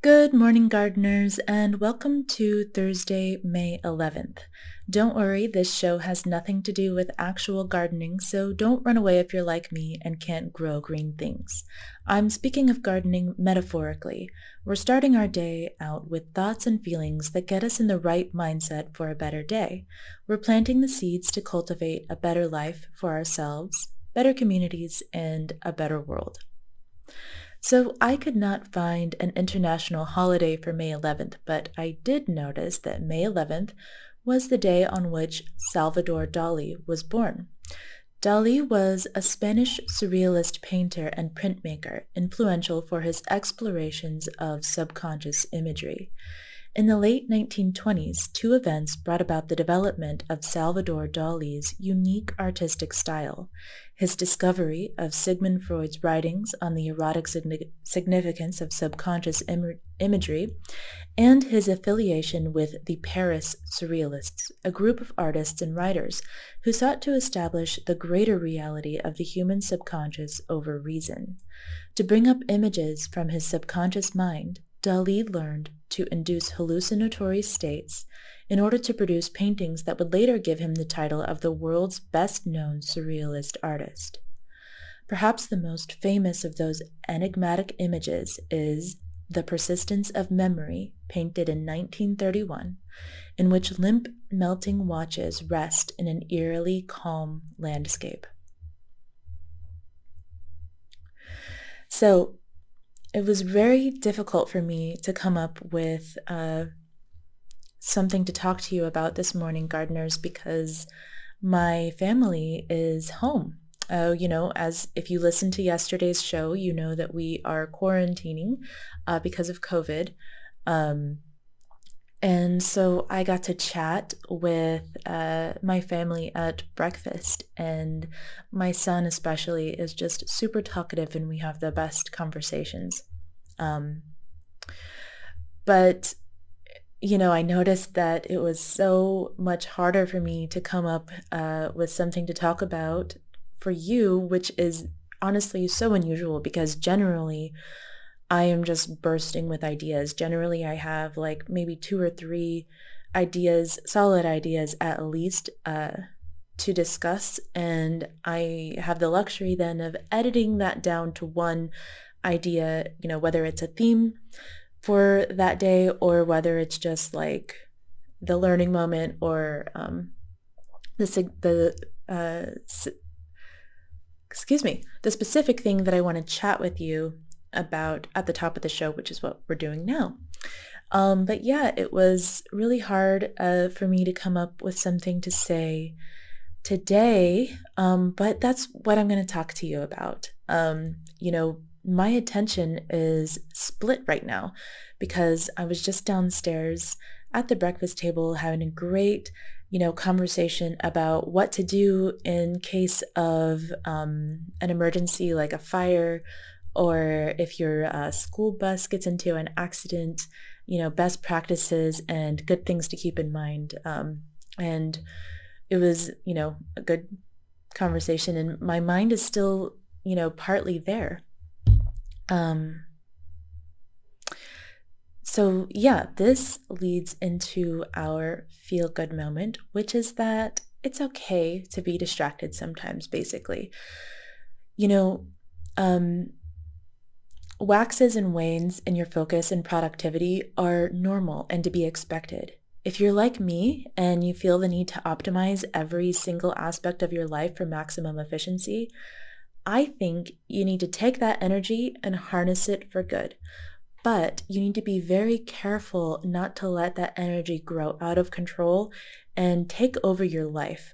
Good morning, gardeners, and welcome to Thursday, May 11th. Don't worry, this show has nothing to do with actual gardening, so don't run away if you're like me and can't grow green things. I'm speaking of gardening metaphorically. We're starting our day out with thoughts and feelings that get us in the right mindset for a better day. We're planting the seeds to cultivate a better life for ourselves, better communities, and a better world. So I could not find an international holiday for May 11th, but I did notice that May 11th was the day on which Salvador Dali was born. Dali was a Spanish surrealist painter and printmaker, influential for his explorations of subconscious imagery. In the late 1920s, two events brought about the development of Salvador Dali's unique artistic style: his discovery of Sigmund Freud's writings on the erotic significance of subconscious imagery, and his affiliation with the Paris Surrealists, a group of artists and writers who sought to establish the greater reality of the human subconscious over reason. To bring up images from his subconscious mind, Dali learned to induce hallucinatory states in order to produce paintings that would later give him the title of the world's best-known surrealist artist. Perhaps the most famous of those enigmatic images is The Persistence of Memory, painted in 1931, in which limp melting watches rest in an eerily calm landscape. So, it was very difficult for me to come up with something to talk to you about this morning, gardeners, because my family is home. As if you listened to yesterday's show, you know that we are quarantining because of COVID. And so I got to chat with my family at breakfast, and my son especially is just super talkative, and we have the best conversations. But I noticed that it was so much harder for me to come up with something to talk about for you, which is honestly so unusual because generally I am just bursting with ideas. Generally, I have like maybe 2 or 3 ideas, solid ideas at least, to discuss, and I have the luxury then of editing that down to one idea, whether it's a theme for that day or whether it's just like the learning moment or the specific thing that I want to chat with you about at the top of the show, which is what we're doing now. But yeah, it was really hard for me to come up with something to say today, but that's what I'm going to talk to you about. My attention is split right now because I was just downstairs at the breakfast table having a great, conversation about what to do in case of an emergency like a fire, or if your school bus gets into an accident, best practices and good things to keep in mind. And it was, a good conversation, and my mind is still, partly there. So yeah, this leads into our feel-good moment, which is that it's okay to be distracted sometimes, basically. Waxes and wanes in your focus and productivity are normal and to be expected. If you're like me and you feel the need to optimize every single aspect of your life for maximum efficiency, I think you need to take that energy and harness it for good. But you need to be very careful not to let that energy grow out of control and take over your life.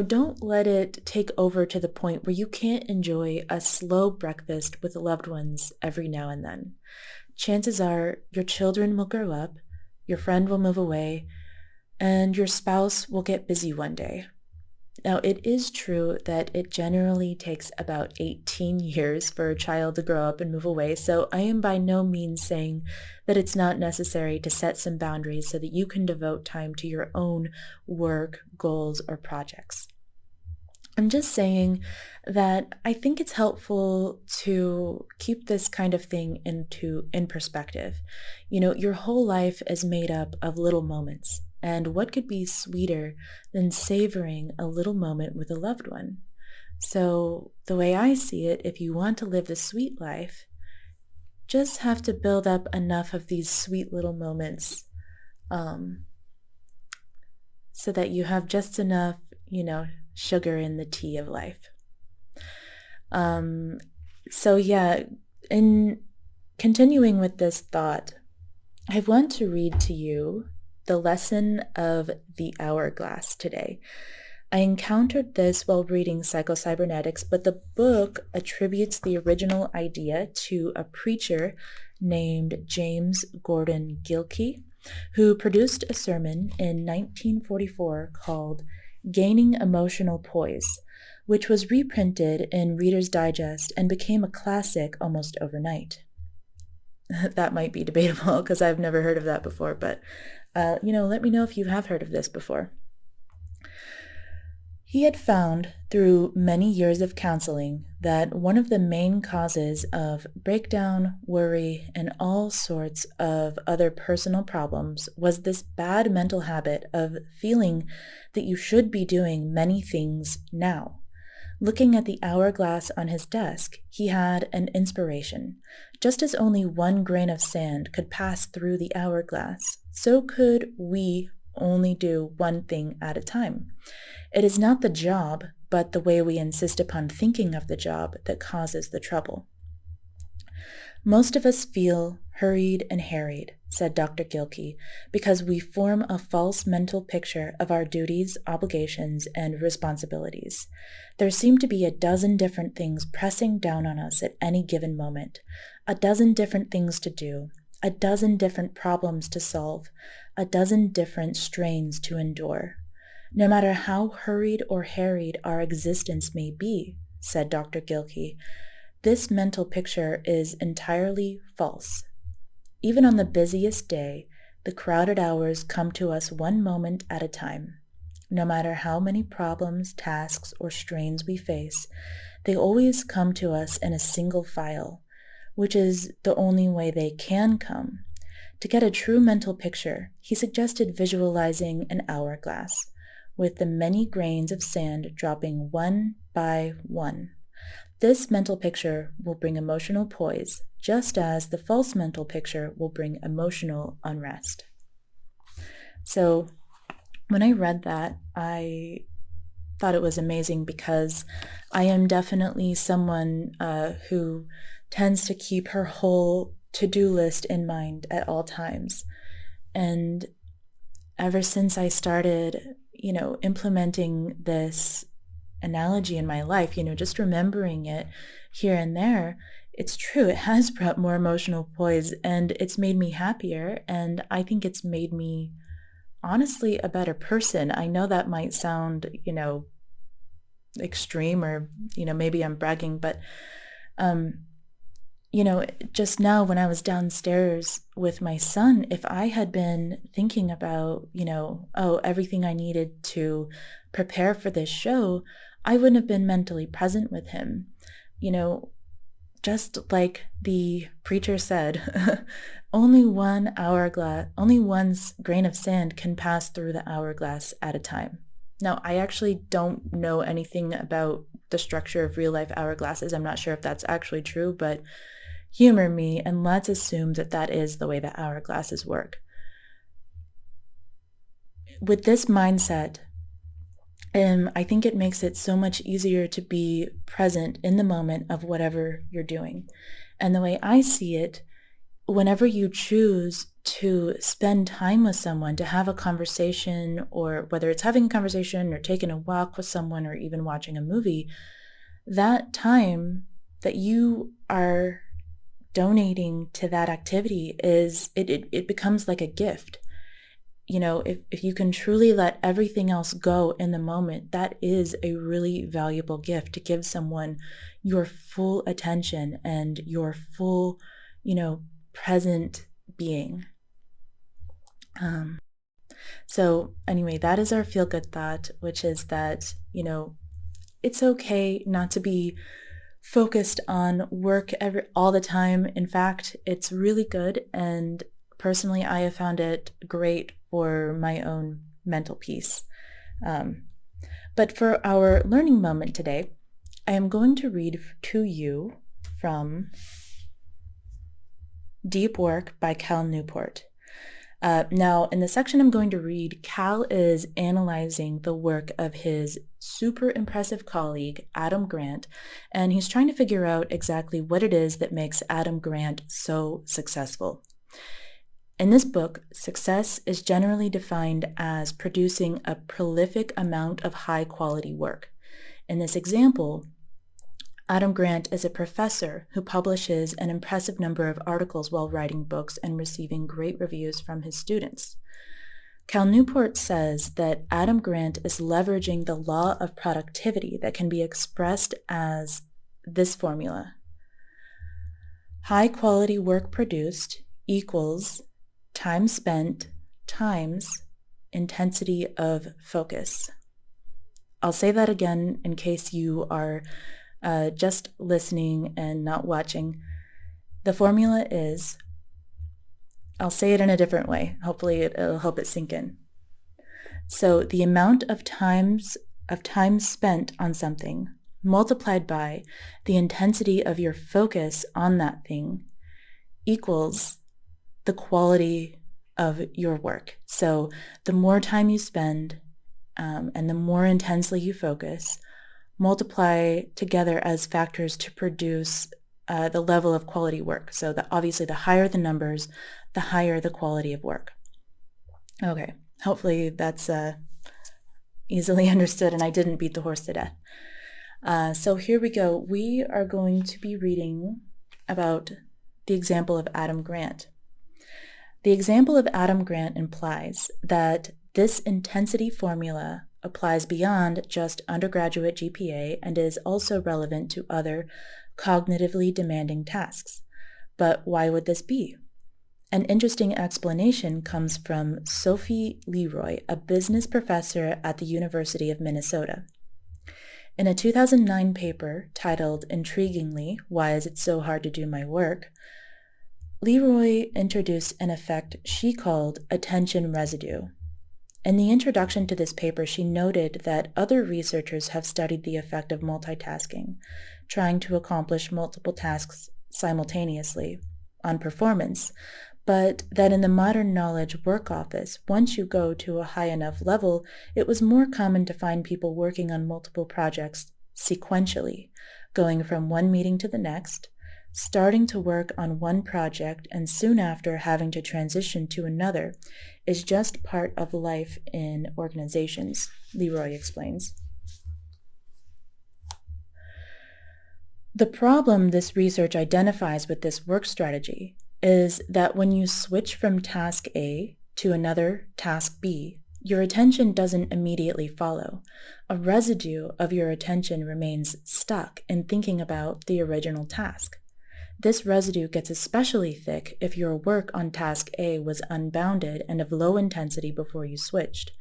Don't let it take over to the point where you can't enjoy a slow breakfast with loved ones every now and then. Chances are your children will grow up, your friend will move away, and your spouse will get busy one day. Now, it is true that it generally takes about 18 years for a child to grow up and move away, so I am by no means saying that it's not necessary to set some boundaries so that you can devote time to your own work, goals, or projects. I'm just saying that I think it's helpful to keep this kind of thing in perspective. Your whole life is made up of little moments, and what could be sweeter than savoring a little moment with a loved one? So, the way I see it, if you want to live the sweet life, just have to build up enough of these sweet little moments, um, so that you have just enough, sugar in the tea of life. Um, so yeah, in continuing with this thought, I want to read to you the lesson of the hourglass today. I encountered this while reading Psycho-Cybernetics, but the book attributes the original idea to a preacher named James Gordon Gilkey, who produced a sermon in 1944 called Gaining Emotional Poise, which was reprinted in Reader's Digest and became a classic almost overnight. That might be debatable because I've never heard of that before, but let me know if you have heard of this before. He had found through many years of counseling that one of the main causes of breakdown, worry, and all sorts of other personal problems was this bad mental habit of feeling that you should be doing many things now. Looking at the hourglass on his desk, he had an inspiration. Just as only one grain of sand could pass through the hourglass, so could we only do one thing at a time. It is not the job, but the way we insist upon thinking of the job that causes the trouble. Most of us feel hurried and harried, said Dr. Gilkey, because we form a false mental picture of our duties, obligations, and responsibilities. There seem to be a dozen different things pressing down on us at any given moment, a dozen different things to do, a dozen different problems to solve, a dozen different strains to endure. No matter how hurried or harried our existence may be, said Dr. Gilkey, this mental picture is entirely false. Even on the busiest day, the crowded hours come to us one moment at a time. No matter how many problems, tasks, or strains we face, they always come to us in a single file, which is the only way they can come. To get a true mental picture, he suggested visualizing an hourglass, with the many grains of sand dropping one by one. This mental picture will bring emotional poise, just as the false mental picture will bring emotional unrest. So when I read that, I thought it was amazing because I am definitely someone who tends to keep her whole to-do list in mind at all times. And ever since I started, implementing this analogy in my life, just remembering it here and there, it's true, it has brought more emotional poise and it's made me happier. And I think it's made me honestly a better person. I know that might sound, extreme or, maybe I'm bragging, but, just now when I was downstairs with my son, if I had been thinking about, everything I needed to prepare for this show, I wouldn't have been mentally present with him. Just like the preacher said, only one grain of sand can pass through the hourglass at a time. Now, I actually don't know anything about the structure of real life hourglasses. I'm not sure if that's actually true, but humor me and let's assume that that is the way that hourglasses work. With this mindset, I think it makes it so much easier to be present in the moment of whatever you're doing. And the way I see it, whenever you choose to spend time with someone, to have a conversation, or whether it's having a conversation or taking a walk with someone or even watching a movie, that time that you are donating to that activity it becomes like a gift. If you can truly let everything else go in the moment, that is a really valuable gift to give someone your full attention and your full, present being. So anyway, that is our feel-good thought, which is that, it's okay not to be focused on work all the time. In fact, it's really good, and personally, I have found it great for my own mental peace. But for our learning moment today, I am going to read to you from Deep Work by Cal Newport. Now, in the section I'm going to read, Cal is analyzing the work of his super impressive colleague, Adam Grant, and he's trying to figure out exactly what it is that makes Adam Grant so successful. In this book, success is generally defined as producing a prolific amount of high-quality work. In this example, Adam Grant is a professor who publishes an impressive number of articles while writing books and receiving great reviews from his students. Cal Newport says that Adam Grant is leveraging the law of productivity that can be expressed as this formula. High-quality work produced equals time spent times intensity of focus. I'll say that again in case you are just listening and not watching. The formula is, I'll say it in a different way. Hopefully it'll help it sink in. So the amount of time spent on something multiplied by the intensity of your focus on that thing equals the quality of your work. So the more time you spend and the more intensely you focus, multiply together as factors to produce the level of quality work. So obviously the higher the numbers, the higher the quality of work. Okay, hopefully that's easily understood and I didn't beat the horse to death. So here we go. We are going to be reading about the example of Adam Grant. The example of Adam Grant implies that this intensity formula applies beyond just undergraduate GPA and is also relevant to other cognitively demanding tasks. But why would this be? An interesting explanation comes from Sophie Leroy, a business professor at the University of Minnesota. In a 2009 paper titled, Intriguingly, Why Is It So Hard to Do My Work?, Leroy introduced an effect she called attention residue. In the introduction to this paper, she noted that other researchers have studied the effect of multitasking, trying to accomplish multiple tasks simultaneously, on performance, but that in the modern knowledge work office, once you go to a high enough level, it was more common to find people working on multiple projects sequentially, going from one meeting to the next, starting to work on one project and soon after having to transition to another is just part of life in organizations, Leroy explains. The problem this research identifies with this work strategy is that when you switch from task A to another task B, your attention doesn't immediately follow. A residue of your attention remains stuck in thinking about the original task. This residue gets especially thick if your work on task A was unbounded and of low intensity before you switched.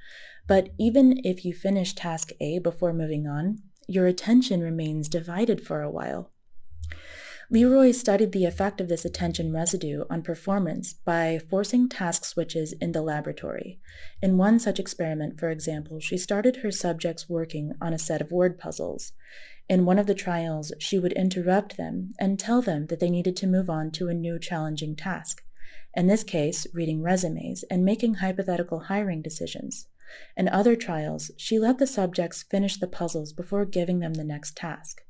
But even if you finish task A before moving on, your attention remains divided for a while. Leroy studied the effect of this attention residue on performance by forcing task switches in the laboratory. In one such experiment, for example, she started her subjects working on a set of word puzzles. In one of the trials, she would interrupt them and tell them that they needed to move on to a new challenging task. In this case, reading resumes and making hypothetical hiring decisions. In other trials, she let the subjects finish the puzzles before giving them the next task.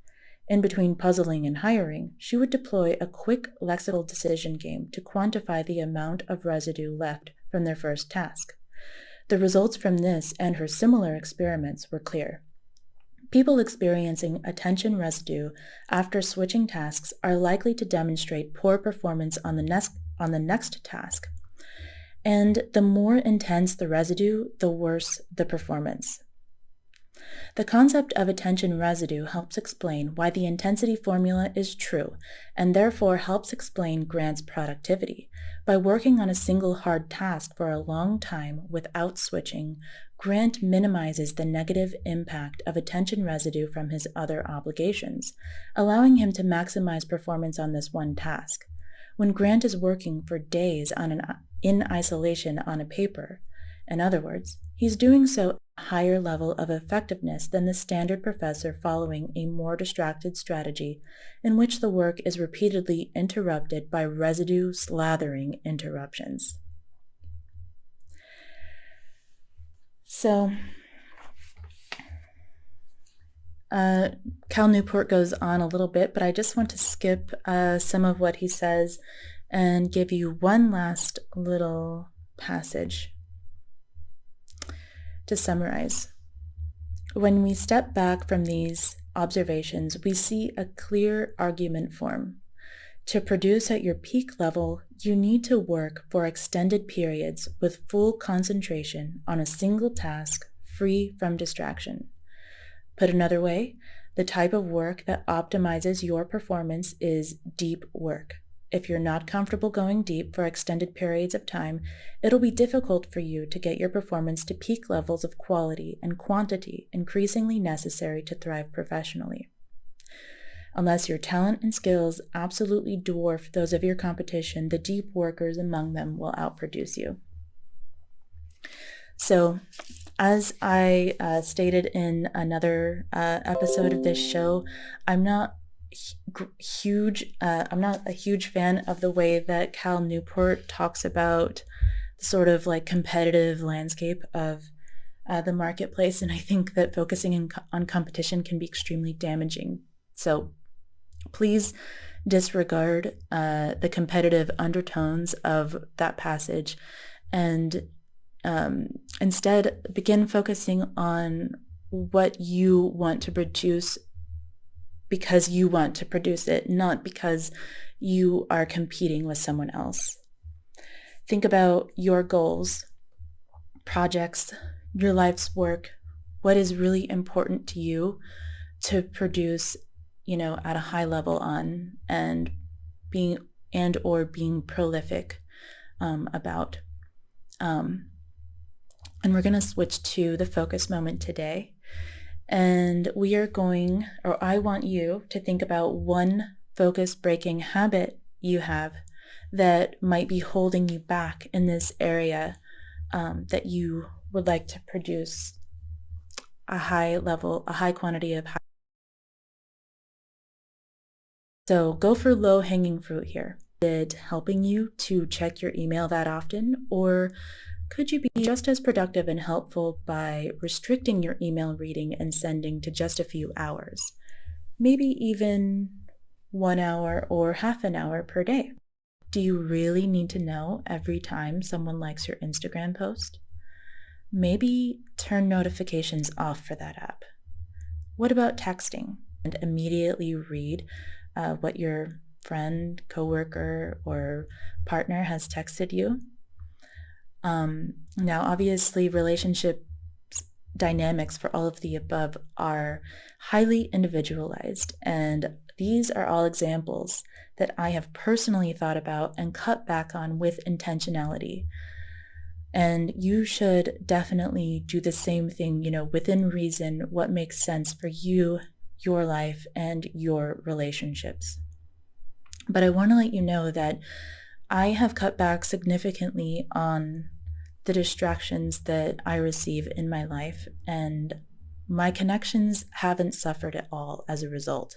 In between puzzling and hiring, she would deploy a quick lexical decision game to quantify the amount of residue left from their first task. The results from this and her similar experiments were clear. People experiencing attention residue after switching tasks are likely to demonstrate poor performance on the next task. And the more intense the residue, the worse the performance. The concept of attention residue helps explain why the intensity formula is true, and therefore helps explain Grant's productivity. By working on a single hard task for a long time without switching, Grant minimizes the negative impact of attention residue from his other obligations, allowing him to maximize performance on this one task. When Grant is working for days in isolation on a paper, in other words, he's doing so at a higher level of effectiveness than the standard professor following a more distracted strategy in which the work is repeatedly interrupted by residue slathering interruptions. So, Cal Newport goes on a little bit, but I just want to skip some of what he says and give you one last little passage to summarize. When we step back from these observations, we see a clear argument form. To produce at your peak level, you need to work for extended periods with full concentration on a single task, free from distraction. Put another way, the type of work that optimizes your performance is deep work. If you're not comfortable going deep for extended periods of time, it'll be difficult for you to get your performance to peak levels of quality and quantity increasingly necessary to thrive professionally. Unless your talent and skills absolutely dwarf those of your competition, the deep workers among them will outproduce you. So, as I stated in another episode of this show, I'm not a huge fan of the way that Cal Newport talks about the sort of like competitive landscape of the marketplace, and I think that focusing on competition can be extremely damaging. So please disregard the competitive undertones of that passage and instead begin focusing on what you want to produce because you want to produce it, not because you are competing with someone else. Think about your goals, projects, your life's work, what is really important to you to produce, at a high level on and being prolific about. And we're going to switch to the focus moment today. And I want you to think about one focus breaking habit you have that might be holding you back in this area that you would like to produce a high quantity of. So go for low-hanging fruit here. Is it helping you to check your email that often, or could you be just as productive and helpful by restricting your email reading and sending to just a few hours? Maybe even 1 hour or half an hour per day. Do you really need to know every time someone likes your Instagram post? Maybe turn notifications off for that app. What about texting and immediately read what your friend, coworker, or partner has texted you? Now, obviously, relationship dynamics for all of the above are highly individualized, and these are all examples that I have personally thought about and cut back on with intentionality. And you should definitely do the same thing, within reason, what makes sense for you, your life, and your relationships. But I want to let you know that I have cut back significantly on the distractions that I receive in my life, and my connections haven't suffered at all as a result.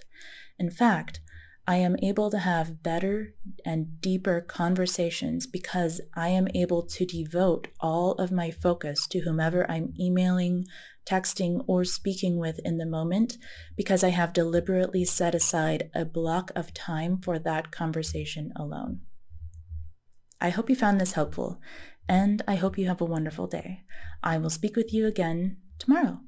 In fact, I am able to have better and deeper conversations because I am able to devote all of my focus to whomever I'm emailing, texting, or speaking with in the moment, because I have deliberately set aside a block of time for that conversation alone. I hope you found this helpful, and I hope you have a wonderful day. I will speak with you again tomorrow.